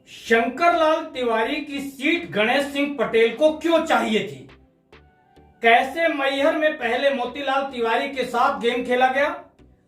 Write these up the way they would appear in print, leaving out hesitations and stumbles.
शंकरलाल तिवारी की सीट गणेश सिंह पटेल को क्यों चाहिए थी? कैसे मैहर में पहले मोतीलाल तिवारी के साथ गेम खेला गया,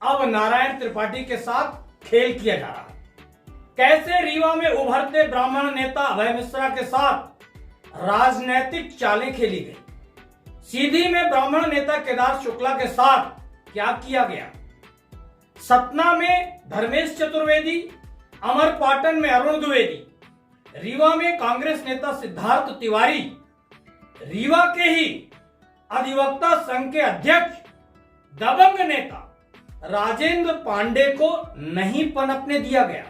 अब नारायण त्रिपाठी के साथ खेल किया जा रहा है। कैसे रीवा में उभरते ब्राह्मण नेता अभय मिश्रा के साथ राजनीतिक चालें खेली गई। सीधी में ब्राह्मण नेता केदार शुक्ला के साथ क्या किया गया। सतना में धर्मेश चतुर्वेदी, अमरपाटन में अरुण द्विवेदी, रीवा में कांग्रेस नेता सिद्धार्थ तिवारी, रीवा के ही अधिवक्ता संघ के अध्यक्ष दबंग नेता राजेंद्र पांडे को नहीं पनपने दिया गया।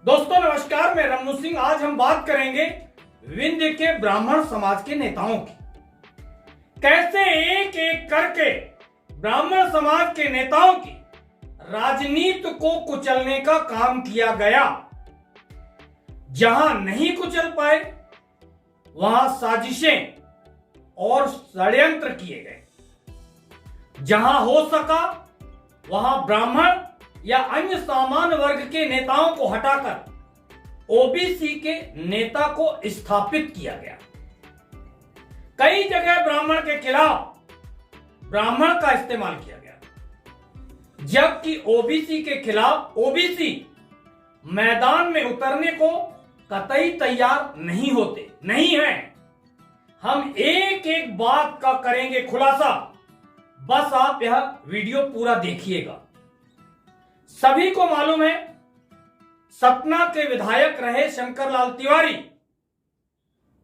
दोस्तों नमस्कार, मैं रमनू सिंह। आज हम बात करेंगे विंध्य के ब्राह्मण समाज के नेताओं की। कैसे एक एक करके ब्राह्मण समाज के नेताओं की राजनीति को कुचलने का काम किया गया। जहां नहीं कुचल पाए वहां साजिशें और षड्यंत्र किए गए। जहां हो सका वहां ब्राह्मण या अन्य सामान्य वर्ग के नेताओं को हटाकर ओबीसी के नेता को स्थापित किया गया। कई जगह ब्राह्मण के खिलाफ ब्राह्मण का इस्तेमाल किया गया, जबकि ओबीसी के खिलाफ ओबीसी मैदान में उतरने को कतई तैयार नहीं है। हम एक एक बात का करेंगे खुलासा, बस आप यह वीडियो पूरा देखिएगा। सभी को मालूम है सतना के विधायक रहे शंकरलाल तिवारी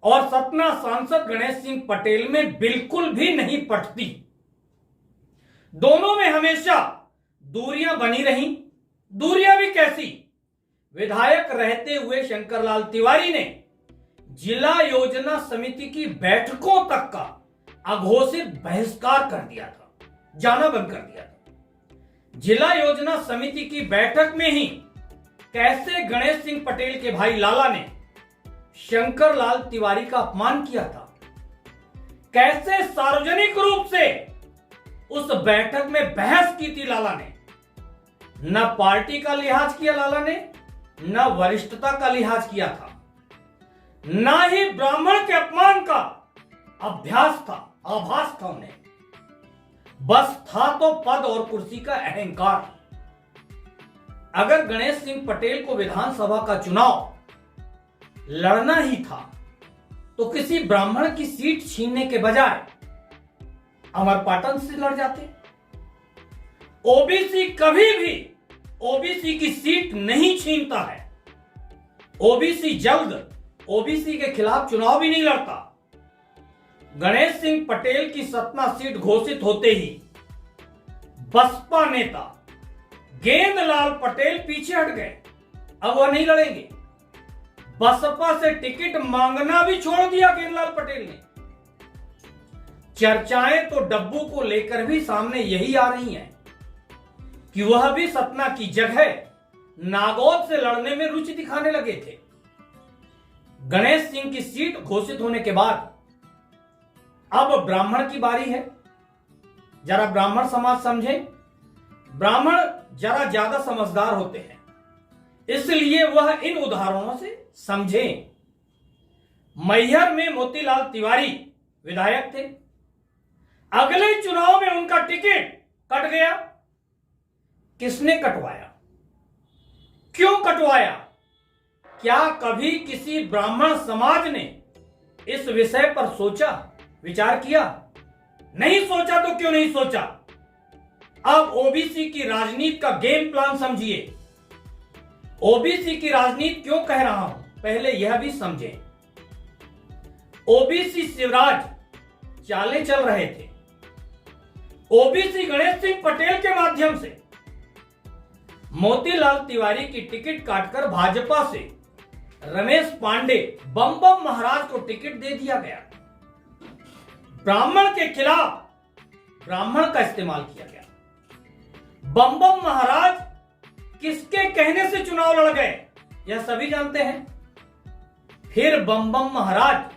और सतना सांसद गणेश सिंह पटेल में बिल्कुल भी नहीं पटती। दोनों में हमेशा दूरियां बनी रही। दूरियां भी कैसी? विधायक रहते हुए शंकरलाल तिवारी ने जिला योजना समिति की बैठकों तक का अघोषित बहिष्कार कर दिया था, जाना बंद कर दिया था। जिला योजना समिति की बैठक में ही कैसे गणेश सिंह पटेल के भाई लाला ने शंकरलाल तिवारी का अपमान किया था। कैसे सार्वजनिक रूप से उस बैठक में बहस की थी लाला ने। न पार्टी का लिहाज किया लाला ने, न वरिष्ठता का लिहाज किया था, न ही ब्राह्मण के अपमान का आभास था उन्हें। बस था तो पद और कुर्सी का अहंकार। अगर गणेश सिंह पटेल को विधानसभा का चुनाव लड़ना ही था तो किसी ब्राह्मण की सीट छीनने के बजाय अमरपाटन से लड़ जाते। ओबीसी कभी भी ओबीसी की सीट नहीं छीनता है। ओबीसी जल्द ओबीसी के खिलाफ चुनाव भी नहीं लड़ता। गणेश सिंह पटेल की सतना सीट घोषित होते ही बसपा नेता गेंदलाल पटेल पीछे हट गए। अब वह नहीं लड़ेंगे। बसपा से टिकट मांगना भी छोड़ दिया गेंदलाल पटेल ने। चर्चाएं तो डब्बू को लेकर भी सामने यही आ रही हैं कि वह भी सतना की जगह नागौद से लड़ने में रुचि दिखाने लगे थे। गणेश सिंह की सीट घोषित होने के बाद अब ब्राह्मण की बारी है। जरा ब्राह्मण समाज समझे। ब्राह्मण जरा ज्यादा समझदार होते हैं, इसलिए वह इन उदाहरणों से समझें। मैहर में मोतीलाल तिवारी विधायक थे। अगले चुनाव में उनका टिकट कट गया। किसने कटवाया? क्यों कटवाया? क्या कभी किसी ब्राह्मण समाज ने इस विषय पर सोचा, विचार किया? नहीं सोचा तो क्यों नहीं सोचा? अब ओबीसी की राजनीति का गेम प्लान समझिए। ओबीसी की राजनीति क्यों कह रहा हूं, पहले यह भी समझें। ओबीसी शिवराज चाले चल रहे थे। ओबीसी गणेश सिंह पटेल के माध्यम से मोतीलाल तिवारी की टिकट काटकर भाजपा से रमेश पांडे बम महाराज को टिकट दे दिया गया। ब्राह्मण के खिलाफ ब्राह्मण का इस्तेमाल किया गया। बम महाराज किसके कहने से चुनाव लड़ गए, यह सभी जानते हैं। फिर बम महाराज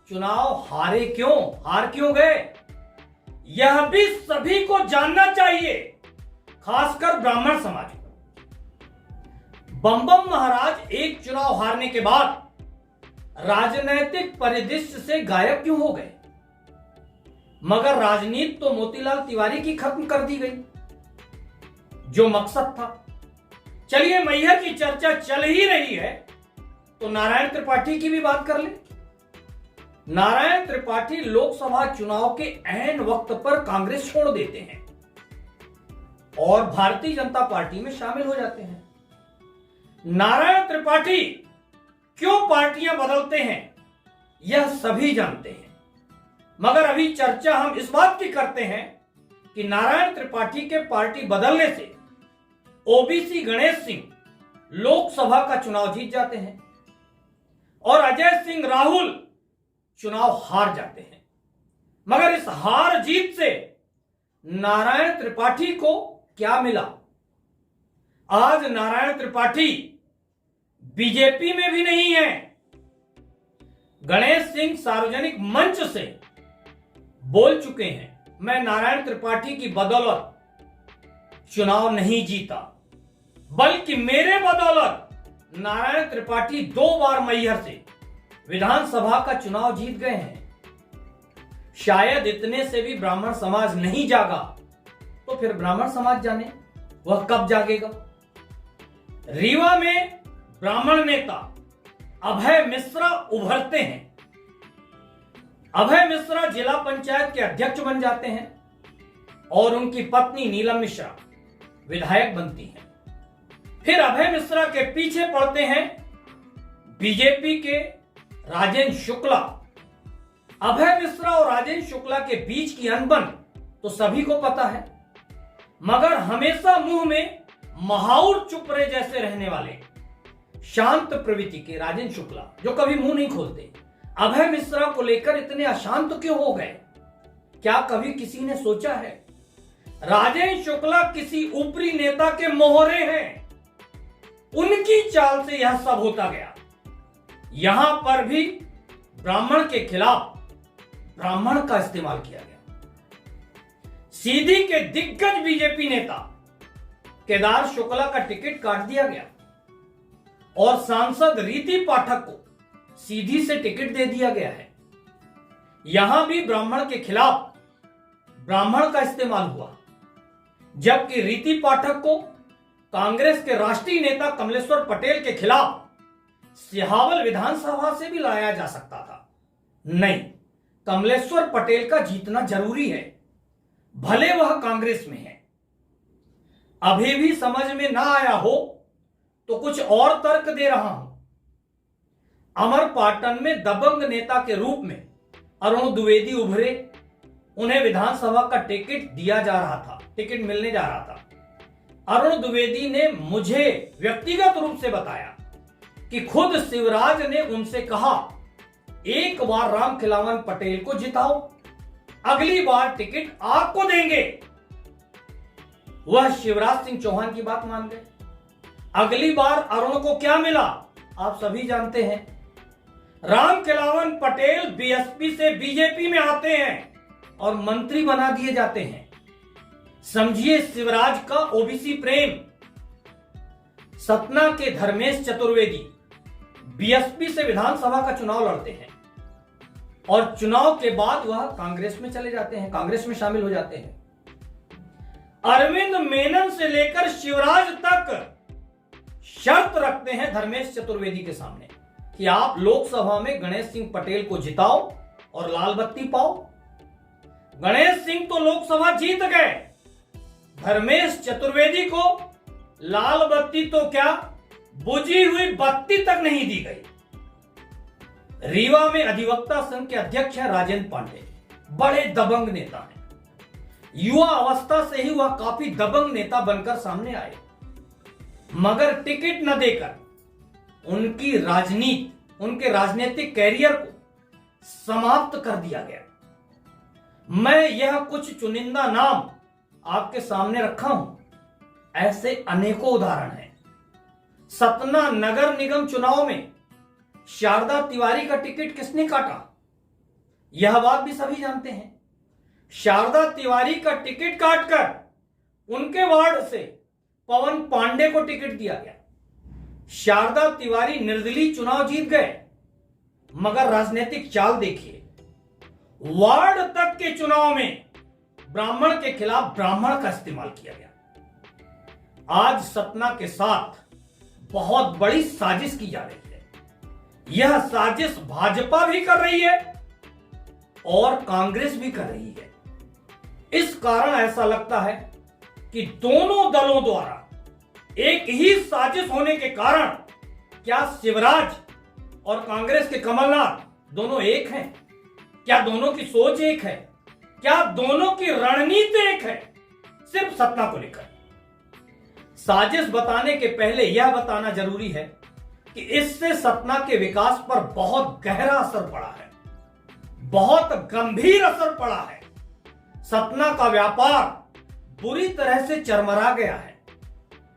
चुनाव हार क्यों गए, यह भी सभी को जानना चाहिए, खासकर ब्राह्मण समाज को। बम बम महाराज एक चुनाव हारने के बाद राजनीतिक परिदृश्य से गायब क्यों हो गए? मगर राजनीति तो मोतीलाल तिवारी की खत्म कर दी गई, जो मकसद था। चलिए, मैहर की चर्चा चल ही रही है तो नारायण त्रिपाठी की भी बात कर ले। नारायण त्रिपाठी लोकसभा चुनाव के ऐन वक्त पर कांग्रेस छोड़ देते हैं और भारतीय जनता पार्टी में शामिल हो जाते हैं। नारायण त्रिपाठी क्यों पार्टियां बदलते हैं यह सभी जानते हैं, मगर अभी चर्चा हम इस बात की करते हैं कि नारायण त्रिपाठी के पार्टी बदलने से ओबीसी गणेश सिंह लोकसभा का चुनाव जीत जाते हैं और अजय सिंह राहुल चुनाव हार जाते हैं। मगर इस हार जीत से नारायण त्रिपाठी को क्या मिला? आज नारायण त्रिपाठी बीजेपी में भी नहीं है। गणेश सिंह सार्वजनिक मंच से बोल चुके हैं, मैं नारायण त्रिपाठी की बदौलत चुनाव नहीं जीता, बल्कि मेरे बदौलत नारायण त्रिपाठी 2 बार मैहर से विधानसभा का चुनाव जीत गए हैं। शायद इतने से भी ब्राह्मण समाज नहीं जागा तो फिर ब्राह्मण समाज जाने वह कब जागेगा। रीवा में ब्राह्मण नेता अभय मिश्रा उभरते हैं। अभय मिश्रा जिला पंचायत के अध्यक्ष बन जाते हैं और उनकी पत्नी नीलम मिश्रा विधायक बनती हैं। फिर अभय मिश्रा के पीछे पड़ते हैं बीजेपी के राजेंद्र शुक्ला। अभय मिश्रा और राजेंद्र शुक्ला के बीच की अनबन तो सभी को पता है, मगर हमेशा मुंह में महाउर चुप रहे जैसे रहने वाले शांत प्रवृत्ति के राजेंद्र शुक्ला, जो कभी मुंह नहीं खोलते, अभय मिश्रा को लेकर इतने अशांत क्यों हो गए? क्या कभी किसी ने सोचा है? राजेंद्र शुक्ला किसी ऊपरी नेता के मोहरे हैं, उनकी चाल से यह सब होता गया। यहां पर भी ब्राह्मण के खिलाफ ब्राह्मण का इस्तेमाल किया गया। सीधी के दिग्गज बीजेपी नेता केदार शुक्ला का टिकट काट दिया गया और सांसद रीति पाठक को सीधी से टिकट दे दिया गया है। यहां भी ब्राह्मण के खिलाफ ब्राह्मण का इस्तेमाल हुआ, जबकि रीति पाठक को कांग्रेस के राष्ट्रीय नेता कमलेश्वर पटेल के खिलाफ सिहावल विधानसभा से भी लाया जा सकता था। नहीं, कमलेश्वर पटेल का जीतना जरूरी है, भले वह कांग्रेस में है। अभी भी समझ में ना आया हो तो कुछ और तर्क दे रहा हूं। अमरपाटन में दबंग नेता के रूप में अरुण द्विवेदी उभरे, उन्हें विधानसभा का टिकट दिया जा रहा था, टिकट मिलने जा रहा था। अरुण द्विवेदी ने मुझे व्यक्तिगत रूप से बताया कि खुद शिवराज ने उनसे कहा, एक बार रामखिलावन पटेल को जिताओ, अगली बार टिकट आपको देंगे। वह शिवराज सिंह चौहान की बात मान गए। अगली बार अरुण को क्या मिला आप सभी जानते हैं। रामखिलावन पटेल बीएसपी से बीजेपी में आते हैं और मंत्री बना दिए जाते हैं। समझिए शिवराज का ओबीसी प्रेम। सतना के धर्मेश चतुर्वेदी बीएसपी से विधानसभा का चुनाव लड़ते हैं और चुनाव के बाद वह कांग्रेस में चले जाते हैं, कांग्रेस में शामिल हो जाते हैं। अरविंद मेनन से लेकर शिवराज तक शर्त रखते हैं धर्मेश चतुर्वेदी के सामने कि आप लोकसभा में गणेश सिंह पटेल को जिताओ और लाल बत्ती पाओ। गणेश सिंह तो लोकसभा जीत गए, धर्मेश चतुर्वेदी को लाल बत्ती तो क्या बुझी हुई बत्ती तक नहीं दी गई। रीवा में अधिवक्ता संघ के अध्यक्ष हैं राजेंद्र पांडे, बड़े दबंग नेता हैं। युवा अवस्था से ही वह काफी दबंग नेता बनकर सामने आए, मगर टिकट न देकर उनकी राजनीति, उनके राजनीतिक कैरियर को समाप्त कर दिया गया। मैं यह कुछ चुनिंदा नाम आपके सामने रखा हूं, ऐसे अनेकों उदाहरण हैं। सतना नगर निगम चुनाव में शारदा तिवारी का टिकट किसने काटा, यह बात भी सभी जानते हैं। शारदा तिवारी का टिकट काटकर उनके वार्ड से पवन पांडे को टिकट दिया गया। शारदा तिवारी निर्दलीय चुनाव जीत गए, मगर राजनीतिक चाल देखिए, वार्ड तक के चुनाव में ब्राह्मण के खिलाफ ब्राह्मण का इस्तेमाल किया गया। आज सतना के साथ बहुत बड़ी साजिश की जा रही है। यह साजिश भाजपा भी कर रही है और कांग्रेस भी कर रही है। इस कारण ऐसा लगता है कि दोनों दलों द्वारा एक ही साजिश होने के कारण क्या शिवराज और कांग्रेस के कमलनाथ दोनों एक हैं? क्या दोनों की सोच एक है? क्या दोनों की रणनीति एक है? सिर्फ सतना को लेकर। साजिश बताने के पहले यह बताना जरूरी है कि इससे सतना के विकास पर बहुत गहरा असर पड़ा है, बहुत गंभीर असर पड़ा है। सतना का व्यापार बुरी तरह से चरमरा गया है।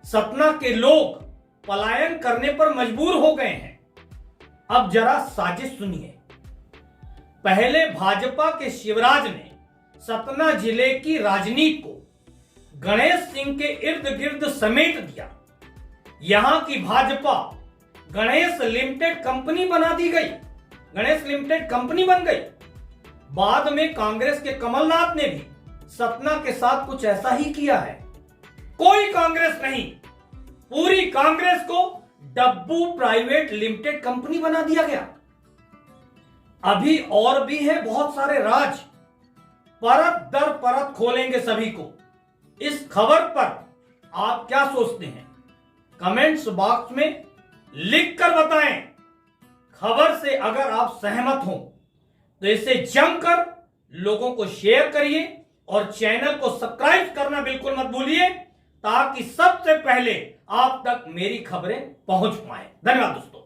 सतना के लोग पलायन करने पर मजबूर हो गए हैं। अब जरा साजिश सुनिए। पहले भाजपा के शिवराज ने सतना जिले की राजनीति को गणेश सिंह के इर्द गिर्द समेट दिया। यहां की भाजपा गणेश लिमिटेड कंपनी बना दी गई, गणेश लिमिटेड कंपनी बन गई। बाद में कांग्रेस के कमलनाथ ने भी सतना के साथ कुछ ऐसा ही किया है। कोई कांग्रेस नहीं, पूरी कांग्रेस को डब्बू प्राइवेट लिमिटेड कंपनी बना दिया गया। अभी और भी है बहुत सारे राज, परत दर परत खोलेंगे सभी को। इस खबर पर आप क्या सोचते हैं? कमेंट्स बॉक्स में लिखकर बताएं। खबर से अगर आप सहमत हो तो इसे जमकर लोगों को शेयर करिए और चैनल को सब्सक्राइब करना बिल्कुल मत भूलिए, ताकि सबसे पहले आप तक मेरी खबरें पहुंच पाए। धन्यवाद दोस्तों।